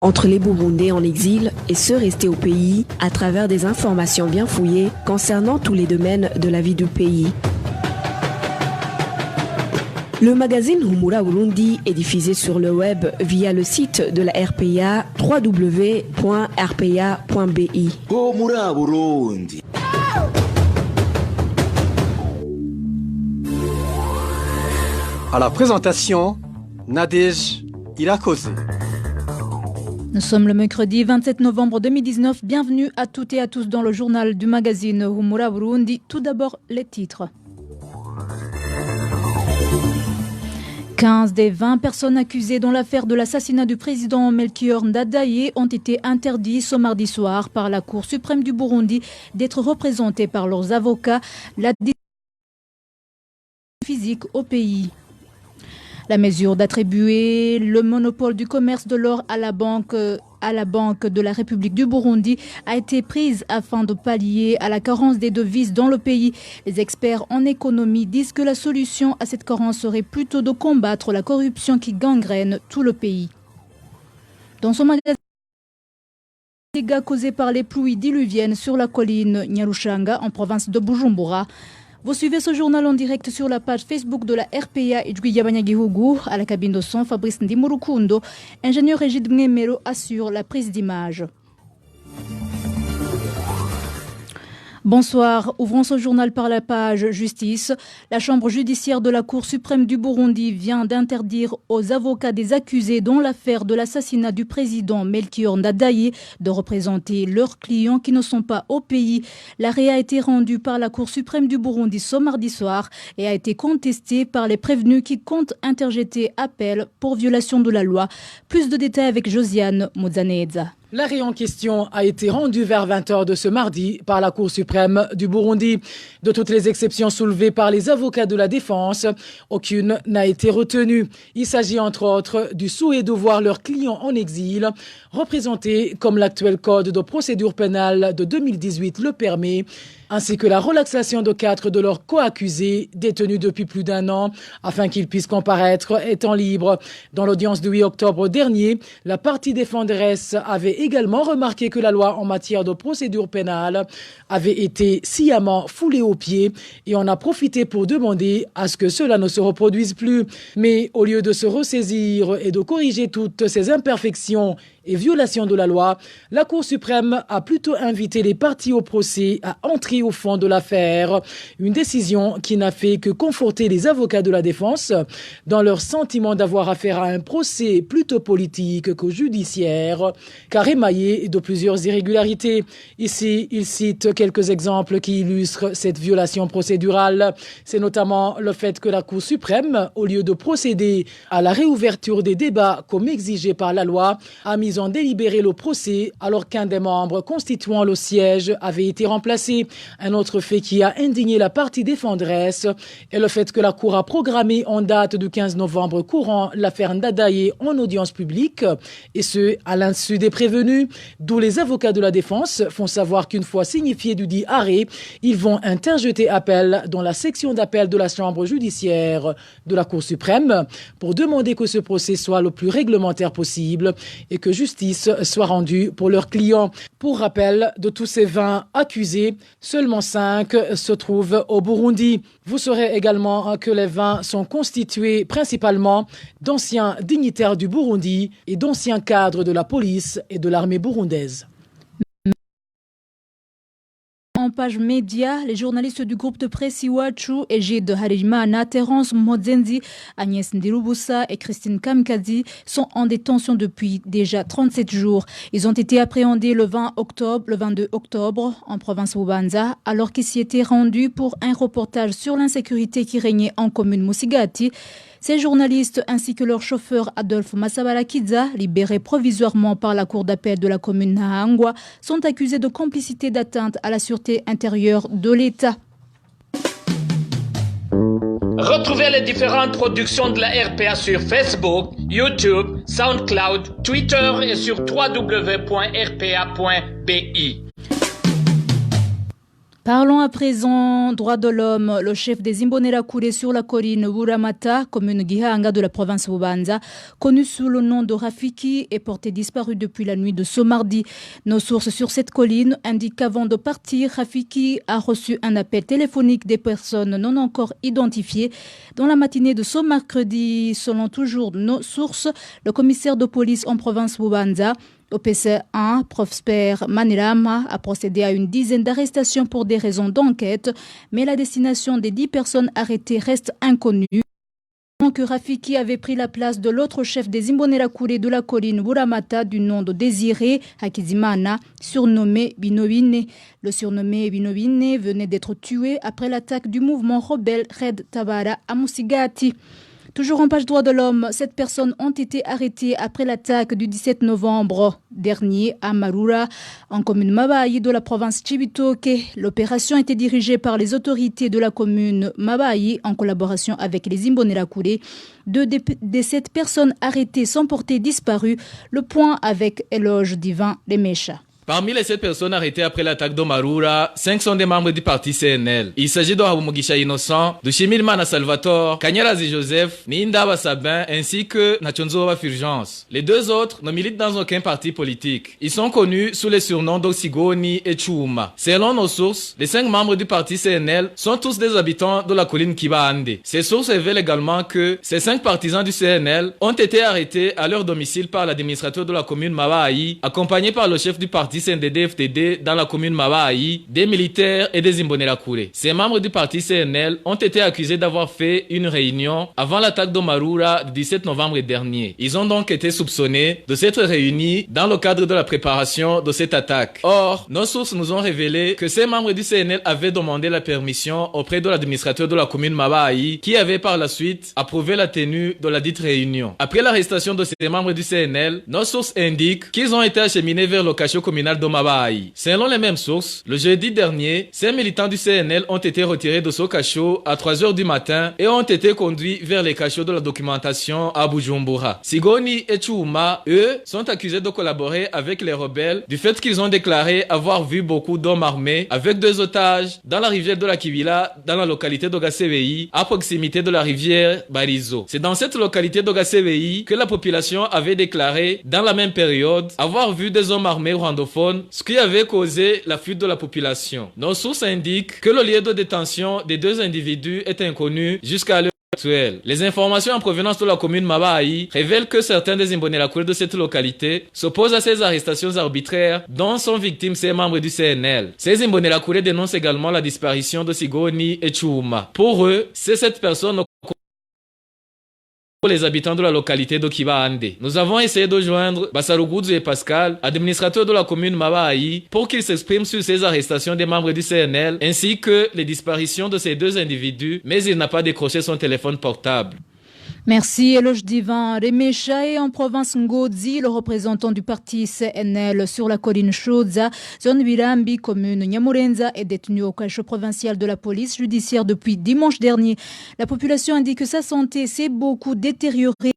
entre les Burundais en exil et ceux restés au pays à travers des informations bien fouillées concernant tous les domaines de la vie du pays. Le magazine Humura Burundi est diffusé sur le web via le site de la RPA www.rpa.bi. Humura Burundi. À la présentation, Nadège Irakoze. Nous sommes le mercredi 27 novembre 2019. Bienvenue à toutes et à tous dans le journal du magazine Humura Burundi. Tout d'abord, les titres. 15 des 20 personnes accusées dans l'affaire de l'assassinat du président Melchior Ndadaye ont été interdits ce mardi soir par la Cour suprême du Burundi d'être représentés par leurs avocats. La physique au pays. La mesure d'attribuer le monopole du commerce de l'or à la Banque de la République du Burundi a été prise afin de pallier à la carence des devises dans le pays. Les experts en économie disent que la solution à cette carence serait plutôt de combattre la corruption qui gangrène tout le pays. Dans son magazine, les dégâts causés par les pluies diluviennes sur la colline Nyarushanga en province de Bujumbura. Vous suivez ce journal en direct sur la page Facebook de la RPA et du Yabanyagihugu. À la cabine de son, Fabrice Ndimurukundo, ingénieur Régide Mnemero assure la prise d'image. Bonsoir, ouvrons ce journal par la page Justice. La chambre judiciaire de la Cour suprême du Burundi vient d'interdire aux avocats des accusés dans l'affaire de l'assassinat du président Melchior Ndadaye de représenter leurs clients qui ne sont pas au pays. L'arrêt a été rendu par la Cour suprême du Burundi ce mardi soir et a été contesté par les prévenus qui comptent interjeter appel pour violation de la loi. Plus de détails avec Josiane Mozaneza. L'arrêt en question a été rendu vers 20h de ce mardi par la Cour suprême du Burundi. De toutes les exceptions soulevées par les avocats de la défense, aucune n'a été retenue. Il s'agit entre autres du souhait de voir leurs clients en exil, représentés comme l'actuel code de procédure pénale de 2018 le permet, ainsi que la relaxation de 4 de leurs co-accusés détenus depuis plus d'1 an afin qu'ils puissent comparaître étant libres. Dans l'audience du 8 octobre dernier, la partie défenderesse avait également remarqué que la loi en matière de procédure pénale avait été sciemment foulée aux pieds et en a profité pour demander à ce que cela ne se reproduise plus. Mais au lieu de se ressaisir et de corriger toutes ces imperfections et violations de la loi, la Cour suprême a plutôt invité les parties au procès à entrer au fond de l'affaire. Une décision qui n'a fait que conforter les avocats de la défense dans leur sentiment d'avoir affaire à un procès plutôt politique que judiciaire, car émaillé de plusieurs irrégularités. Ici, il cite quelques exemples qui illustrent cette violation procédurale. C'est notamment le fait que la Cour suprême, au lieu de procéder à la réouverture des débats comme exigé par la loi, a mis en délibéré le procès alors qu'un des membres constituant le siège avait été remplacé. Un autre fait qui a indigné la partie défenderesse est le fait que la Cour a programmé en date du 15 novembre courant l'affaire Ndadaye en audience publique, et ce, à l'insu des prévenus, d'où les avocats de la défense font savoir qu'une fois signifié du dit arrêt, ils vont interjeter appel dans la section d'appel de la chambre judiciaire de la Cour suprême pour demander que ce procès soit le plus réglementaire possible et que justice soit rendue pour leurs clients. Pour rappel, de tous ces 20 accusés, seulement 5 se trouvent au Burundi. Vous saurez également que les 20 sont constitués principalement d'anciens dignitaires du Burundi et d'anciens cadres de la police et de l'armée burundaise. En page média, les journalistes du groupe de presse Iwachu, Egide Harimana, Terence Modzenzi, Agnès Ndirubusa et Christine Kamkazi sont en détention depuis déjà 37 jours. Ils ont été appréhendés le 22 octobre en province Bubanza, alors qu'ils s'y étaient rendus pour un reportage sur l'insécurité qui régnait en commune Musigati. Ces journalistes ainsi que leur chauffeur Adolphe Massabala-Kidza, libérés provisoirement par la cour d'appel de la commune Nahangwa, sont accusés de complicité d'atteinte à la sûreté intérieure de l'État. Retrouvez les différentes productions de la RPA sur Facebook, YouTube, SoundCloud, Twitter et sur www.rpa.bi. Parlons à présent droits de l'homme. Le chef des Imbonerakure sur la colline Wuramata, commune Gihanga de la province Bubanza, connu sous le nom de Rafiki, est porté disparu depuis la nuit de ce mardi. Nos sources sur cette colline indiquent qu'avant de partir, Rafiki a reçu un appel téléphonique des personnes non encore identifiées. Dans la matinée de ce mercredi, selon toujours nos sources, le commissaire de police en province Bubanza, OPC1, Prosper Manirama, a procédé à une dizaine d'arrestations pour des raisons d'enquête, mais la destination des 10 personnes arrêtées reste inconnue. Que Rafiki avait pris la place de l'autre chef des Imbonerakure de la colline Wuramata du nom de Désiré Hakizimana, surnommé Binobine. Le surnommé Binobine venait d'être tué après l'attaque du mouvement rebelle Red Tabara à Musigati. Toujours en page droits de l'homme, 7 personnes ont été arrêtées après l'attaque du 17 novembre dernier à Marura, en commune Mabayi de la province Chibitoke. L'opération était dirigée par les autorités de la commune Mabayi en collaboration avec les Imbonerakure. 2 des 7 personnes arrêtées sont portées disparues. Le point avec Éloge Divin Lemesha. Parmi les 7 personnes arrêtées après l'attaque d'Omarura, 5 sont des membres du parti CNL. Il s'agit de Habumugisha Innocent, de Chimilmana Salvatore, Kanyarazi Joseph, Nindaba Sabin ainsi que Nachonzoba Fulgence. Les 2 autres ne militent dans aucun parti politique. Ils sont connus sous les surnoms d'Oxigoni et Chouma. Selon nos sources, les 5 membres du parti CNL sont tous des habitants de la colline Kibaande. Ces sources révèlent également que ces 5 partisans du CNL ont été arrêtés à leur domicile par l'administrateur de la commune Mabayi, accompagnés par le chef du parti CNDD-FDD dans la commune Mabayi, des militaires et des Imbonerakure. Ces membres du parti CNL ont été accusés d'avoir fait une réunion avant l'attaque d'Omarura du 17 novembre dernier. Ils ont donc été soupçonnés de s'être réunis dans le cadre de la préparation de cette attaque. Or, nos sources nous ont révélé que ces membres du CNL avaient demandé la permission auprès de l'administrateur de la commune Mabayi, qui avait par la suite approuvé la tenue de la dite réunion. Après l'arrestation de ces membres du CNL, nos sources indiquent qu'ils ont été acheminés vers le cachot communal de Mabayi. Selon les mêmes sources, le jeudi dernier, ces militants du CNL ont été retirés de ce cachot à 3h du matin et ont été conduits vers les cachots de la documentation à Bujumbura. Sigoni et Chouma, eux, sont accusés de collaborer avec les rebelles du fait qu'ils ont déclaré avoir vu beaucoup d'hommes armés avec 2 otages dans la rivière de la Kibila, dans la localité d'Ogasevei, à proximité de la rivière Barizo. C'est dans cette localité d'Ogasevei que la population avait déclaré, dans la même période, avoir vu des hommes armés rwandophones, ce qui avait causé la fuite de la population. Nos sources indiquent que le lieu de détention des 2 individus est inconnu jusqu'à l'heure actuelle. Les informations en provenance de la commune Mabayi révèlent que certains des Imbonerakure de cette localité s'opposent à ces arrestations arbitraires dont sont victimes ces membres du CNL. Ces Imbonerakure dénoncent également la disparition de Sigoni et Chouma. Pour eux, ces 7 personnes pour les habitants de la localité d'Okibaande. Nous avons essayé de joindre Bassarugudu et Pascal, administrateurs de la commune Mabayi, pour qu'ils s'expriment sur ces arrestations des membres du CNL, ainsi que les disparitions de ces 2 individus, mais il n'a pas décroché son téléphone portable. Merci Éloge Divin Remesha. Et en province Ngozi, le représentant du parti CNL sur la colline Shoza, zone Birambi, commune Nyamurenza, est détenu au cachot provincial de la police judiciaire depuis dimanche dernier. La population indique que sa santé s'est beaucoup détériorée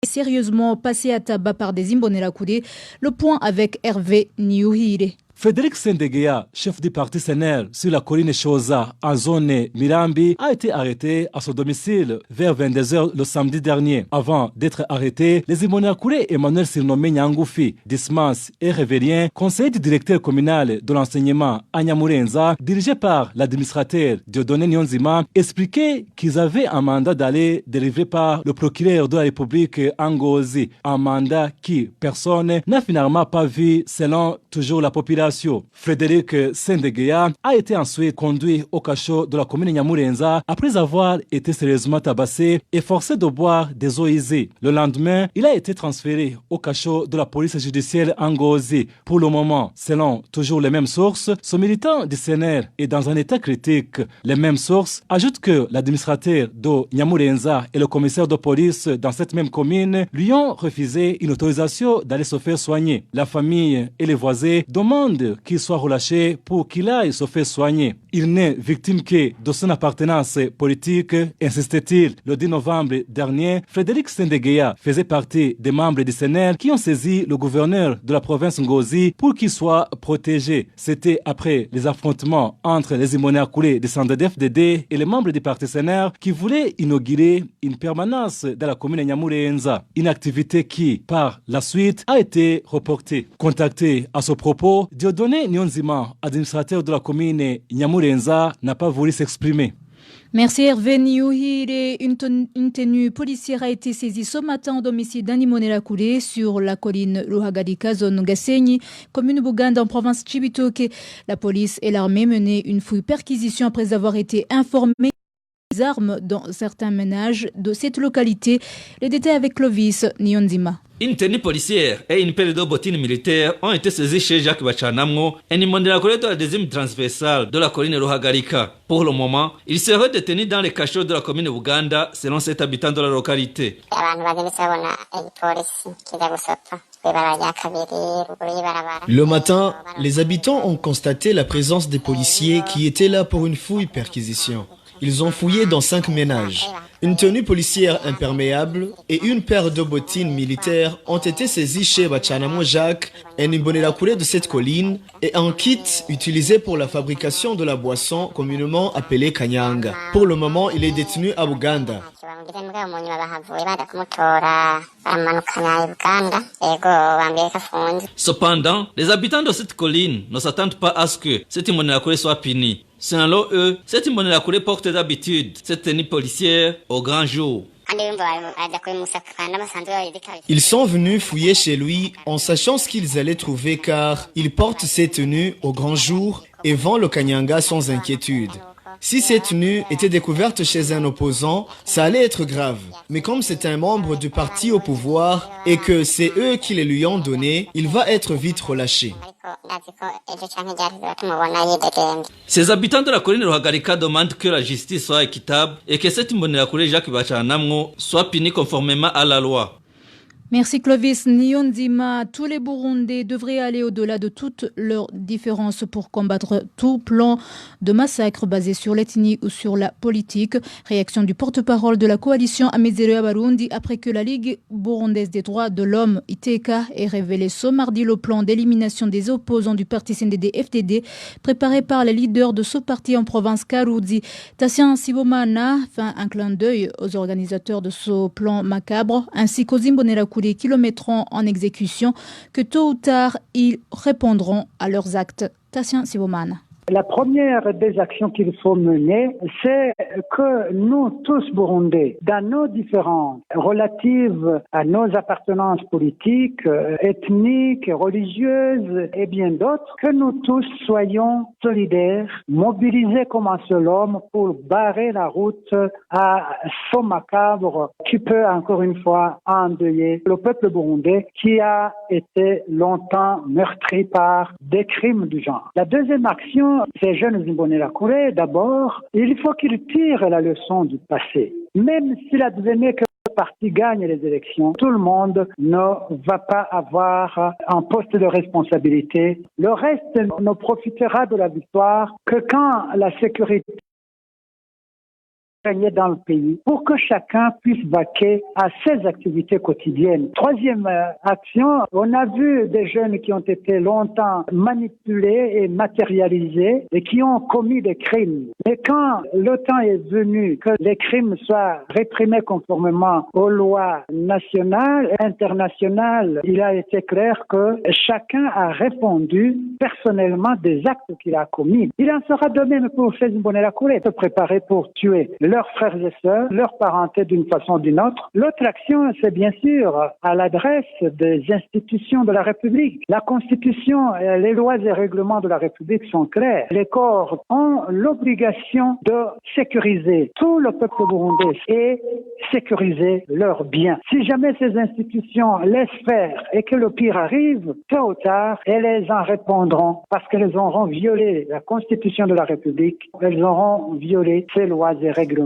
et sérieusement passée à tabac par des Imbonerakure. Le point avec Hervé Niouhire. Frédéric Sendegeya, chef du parti CNL sur la colline Shoza, en zone Mirambi, a été arrêté à son domicile vers 22h le samedi dernier. Avant d'être arrêté, les Imbonerakure Emmanuel surnommé Nyangoufi, Dismas et Révérien, conseiller du directeur communal de l'enseignement à Nyamurenza, dirigé par l'administrateur Dieudonné Nyonzima, expliquaient qu'ils avaient un mandat d'aller délivré par le procureur de la République Ngozi, un mandat qui personne n'a finalement pas vu selon toujours la population. Frédéric Sendegeya a été ensuite conduit au cachot de la commune Nyamurenza après avoir été sérieusement tabassé et forcé de boire des eaux usées. Le lendemain, il a été transféré au cachot de la police judiciaire Ngozi. Pour le moment, selon toujours les mêmes sources, ce militant du CNL est dans un état critique. Les mêmes sources ajoutent que l'administrateur de Nyamurenza et le commissaire de police dans cette même commune lui ont refusé une autorisation d'aller se faire soigner. La famille et les voisins demandent demande qu'il soit relâché pour qu'il aille se faire soigner. Il n'est victime que de son appartenance politique, insistait-il. Le 10 novembre dernier, Frédéric Sendegeya faisait partie des membres du CNL qui ont saisi le gouverneur de la province Ngozi pour qu'il soit protégé. C'était après les affrontements entre les Imbonerakure du CNDD-FDD et les membres du parti CNR qui voulaient inaugurer une permanence dans la commune de Nyamurenza. Une activité qui, par la suite, a été reportée. Contacté à ce propos, Dieudonné Nyonzima, administrateur de la commune Nyamurenza, n'a pas voulu s'exprimer. Merci Hervé Niouhire. Une tenue policière a été saisie ce matin au domicile d'un Imbonerakure sur la colline Ruhagarika, zone Gasenyi, commune Buganda en province Chibitoke. La police et l'armée menaient une fouille-perquisition après avoir été informés des armes dans certains ménages de cette localité. Les détails avec Clovis Nyonzima. Une tenue policière et une paire de bottines militaires ont été saisies chez Jacques Bachanamgo, un Imbonerakure de la deuxième transversale de la colline Ruhagarika. Pour le moment, il serait détenu dans les cachots de la commune de Buganda, selon cet habitant de la localité. Le matin, les habitants ont constaté la présence des policiers qui étaient là pour une fouille-perquisition. Ils ont fouillé dans 5 ménages. Une tenue policière imperméable et une paire de bottines militaires ont été saisies chez Bachanamgo Jacques, un Imbonerakure de cette colline, et un kit utilisé pour la fabrication de la boisson communément appelée Kanyanga. Pour le moment, il est détenu à Buganda. Cependant, les habitants de cette colline ne s'attendent pas à ce que cet Imbonerakure soit puni. Selon eux, cet Imbonerakure porte d'habitude cette tenue policière au grand jour. Ils sont venus fouiller chez lui en sachant ce qu'ils allaient trouver car il porte ses tenues au grand jour et vend le Kanyanga sans inquiétude. Si cette tenue était découverte chez un opposant, ça allait être grave. Mais comme c'est un membre du parti au pouvoir et que c'est eux qui les lui ont donnés, il va être vite relâché. Ces habitants de la colline Ruhagarika demandent que la justice soit équitable et que cet Imbonerakure Jacques Bachanamgo soit puni conformément à la loi. Merci Clovis Nyonzima. Tous les Burundais devraient aller au-delà de toutes leurs différences pour combattre tout plan de massacre basé sur l'ethnie ou sur la politique. Réaction du porte-parole de la coalition Amizero Y'Abarundi après que la Ligue burundaise des droits de l'homme, ITK, ait révélé ce mardi le plan d'élimination des opposants du parti CNDD-FDD préparé par les leaders de ce parti en province Karuzi. Tassien Sibomana fait un clin d'œil aux organisateurs de ce plan macabre ainsi qu'aux Imbonerakure qui le mettront en exécution, que tôt ou tard, ils répondront à leurs actes. Tassien Sibomana. La première des actions qu'il faut mener, c'est que nous tous Burundais, dans nos différences relatives à nos appartenances politiques, ethniques, religieuses et bien d'autres, que nous tous soyons solidaires, mobilisés comme un seul homme pour barrer la route à ce macabre qui peut encore une fois endeuiller le peuple burundais qui a été longtemps meurtri par des crimes du genre. La deuxième action, ces jeunes Imbonerakure, d'abord, il faut qu'ils tirent la leçon du passé. Même s'il advenait que le parti gagne les élections, tout le monde ne va pas avoir un poste de responsabilité. Le reste ne profitera de la victoire que quand la sécurité régner dans le pays pour que chacun puisse vaquer à ses activités quotidiennes. Troisième action, on a vu des jeunes qui ont été longtemps manipulés et matérialisés et qui ont commis des crimes. Mais quand le temps est venu que les crimes soient réprimés conformément aux lois nationales et internationales, il a été clair que chacun a répondu personnellement des actes qu'il a commis. Il en sera de même pour ces Imbonerakure, se préparer pour tuer leurs frères et sœurs, leur parenté d'une façon ou d'une autre. L'autre action, c'est bien sûr à l'adresse des institutions de la République. La Constitution, les lois et règlements de la République sont clairs. Les corps ont l'obligation de sécuriser tout le peuple burundais et sécuriser leurs biens. Si jamais ces institutions laissent faire et que le pire arrive, tôt ou tard, elles en répondront parce qu'elles auront violé la Constitution de la République, elles auront violé ces lois et règlements.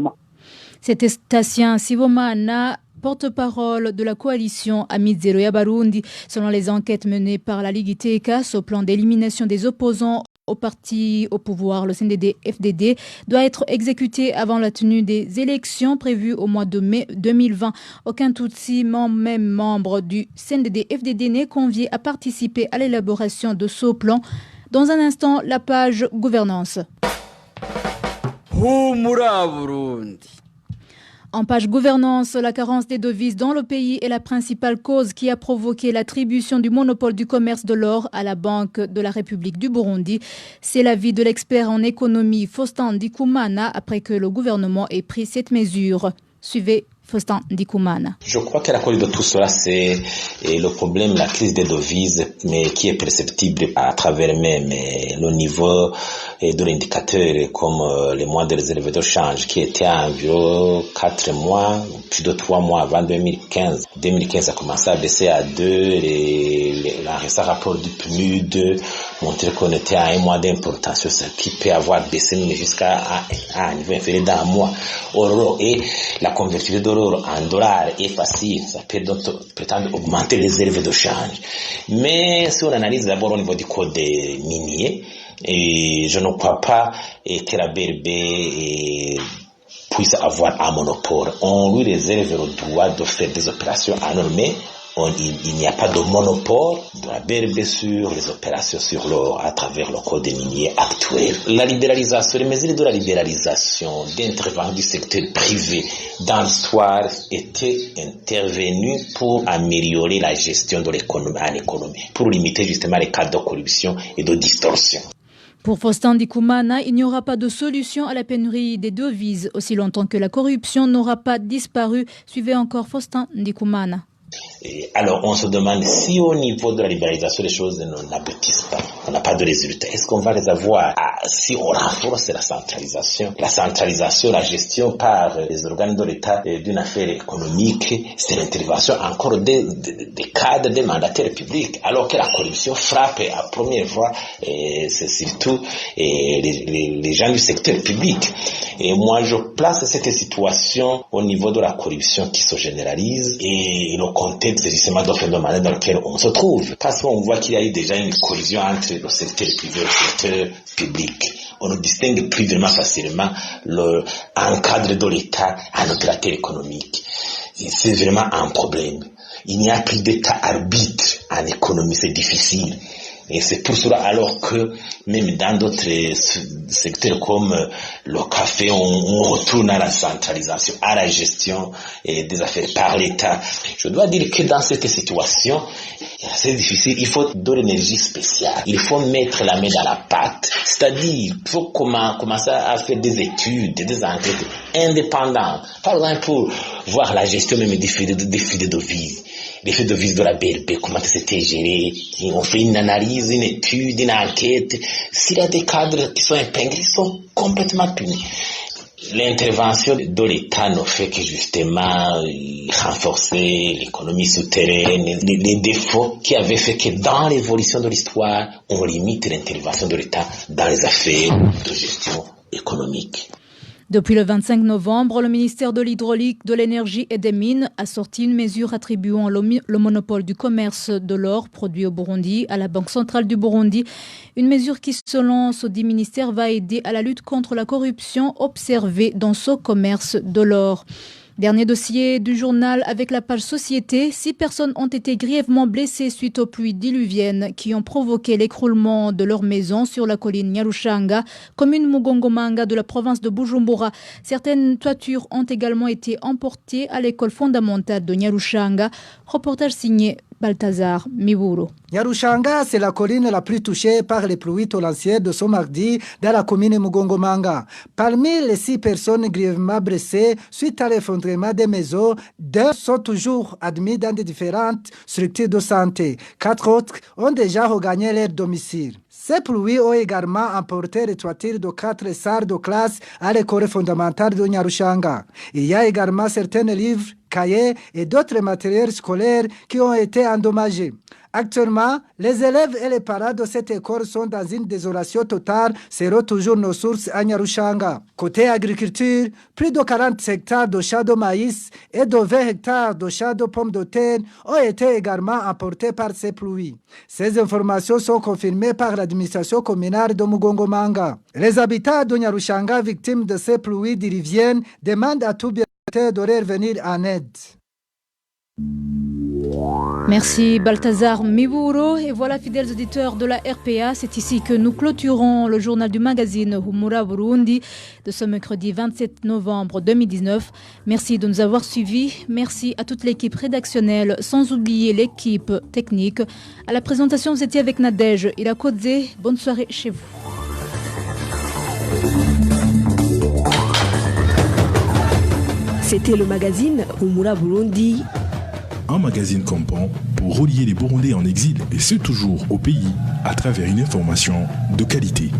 C'était Tassien Sibomana, porte-parole de la coalition Amizero ya Barundi. Selon les enquêtes menées par la Ligue Iteka, ce plan d'élimination des opposants au parti au pouvoir, le CNDD-FDD, doit être exécuté avant la tenue des élections prévues au mois de mai 2020. Aucun Tutsi, même membre du CNDD-FDD, n'est convié à participer à l'élaboration de ce plan. Dans un instant, la page gouvernance. En page gouvernance, la carence des devises dans le pays est la principale cause qui a provoqué l'attribution du monopole du commerce de l'or à la Banque de la République du Burundi. C'est l'avis de l'expert en économie Faustin Ndikumana après que le gouvernement ait pris cette mesure. Suivez Faustin Ndikumana. Je crois que la cause de tout cela, c'est le problème, la crise des devises, mais qui est perceptible à travers même le niveau de l'indicateur, comme les mois de réserve de change, qui était à environ 4 mois, plus de 3 mois avant 2015. 2015 a commencé à baisser à 2, le récent rapport du PNUD montrait qu'on était à 1 mois d'importation, ce qui peut avoir baissé jusqu'à un niveau inférieur d'un mois. Et la convertibilité de l'euro en dollars est facile, ça peut donc prétendre augmenter les réserves de change. Mais si on analyse d'abord au niveau du code minier, et je ne crois pas que la BRB puisse avoir un monopole. On lui réserve le droit de faire des opérations anonymes. Il n'y a pas de monopole de la BRB sur les opérations sur l'or à travers le code minier actuel. La libéralisation, les mesures de la libéralisation d'intervention du secteur privé dans l'histoire étaient intervenues pour améliorer la gestion de l'économie en économie, pour limiter justement les cas de corruption et de distorsion. Pour Faustin Ndikumana, il n'y aura pas de solution à la pénurie des devises aussi longtemps que la corruption n'aura pas disparu. Suivez encore Faustin Ndikumana. Alors, on se demande si au niveau de la libéralisation, les choses n'aboutissent pas. On n'a pas de résultats. Est-ce qu'on va les avoir si on renforce la centralisation, la gestion par les organes de l'État d'une affaire économique, c'est l'intervention encore des cadres, des mandataires publics, alors que la corruption frappe à première fois, c'est surtout les gens du secteur public. Et moi, je place cette situation au niveau de la corruption qui se généralise et le contexte justement de phénomène dans lequel on se trouve. Parce qu'on voit qu'il y a eu déjà une collision entre le secteur privé et le secteur public. On ne distingue plus vraiment facilement un cadre de l'État, un opérateur économique. C'est vraiment un problème. Il n'y a plus d'État arbitre en économie, c'est difficile. Et c'est pour cela alors que même dans d'autres secteurs comme le café, on retourne à la centralisation, à la gestion des affaires par l'État. Je dois dire que dans cette situation, c'est difficile, il faut de l'énergie spéciale. Il faut mettre la main dans la pâte. C'est-à-dire, il faut commencer à faire des études, des enquêtes indépendantes. Par exemple, pour voir la gestion même des flux de devises. Les flux de devises de la BRB, comment c'était géré. On fait une analyse, une étude, une enquête. S'il y a des cadres qui sont épinglés, ils sont complètement punis. L'intervention de l'État ne fait que justement renforcer l'économie souterraine, les défauts qui avaient fait que dans l'évolution de l'histoire, on limite l'intervention de l'État dans les affaires de gestion économique. Depuis le 25 novembre, le ministère de l'Hydraulique, de l'Énergie et des Mines a sorti une mesure attribuant le monopole du commerce de l'or produit au Burundi à la Banque centrale du Burundi. Une mesure qui, selon ce dit ministère, va aider à la lutte contre la corruption observée dans ce commerce de l'or. Dernier dossier du journal avec la page Société. 6 personnes ont été grièvement blessées suite aux pluies diluviennes qui ont provoqué l'écroulement de leur maison sur la colline Nyarushanga, commune Mugongomanga de la province de Bujumbura. Certaines toitures ont également été emportées à l'école fondamentale de Nyarushanga. Reportage signé Balthazar Miburo. Nyarushanga, c'est la colline la plus touchée par les pluies torrentielles de ce mardi dans la commune Mugongomanga. Parmi les 6 personnes grièvement blessées suite à l'effondrement des maisons, 2 sont toujours admis dans des différentes structures de santé. 4 autres ont déjà regagné leur domicile. Ces pluies ont également emporté les toitures de 4 salles de classe à l'école fondamentale de Nyarushanga. Il y a également certains livres, cahiers et d'autres matériels scolaires qui ont été endommagés. Actuellement, les élèves et les parents de cette école sont dans une désolation totale, selon toujours nos sources à Nyarushanga. Côté agriculture, plus de 40 hectares de champs de maïs et de 20 hectares de champs de pommes de terre ont été également emportés par ces pluies. Ces informations sont confirmées par l'administration communale de Mugongomanga. Les habitants de Nyarushanga victimes de ces pluies diluviennes demandent à tout bienfaiteur de revenir en aide. Merci Balthazar Miburo. Et voilà, fidèles auditeurs de la RPA, c'est ici que nous clôturons le journal du magazine Humura Burundi de ce mercredi 27 novembre 2019. Merci de nous avoir suivis. Merci à toute l'équipe rédactionnelle, sans oublier l'équipe technique. À la présentation, c'était avec Nadège Irakodze. Bonne soirée chez vous. C'était le magazine Humura Burundi. Un magazine campant pour relier les Burundais en exil et ceux toujours au pays à travers une information de qualité.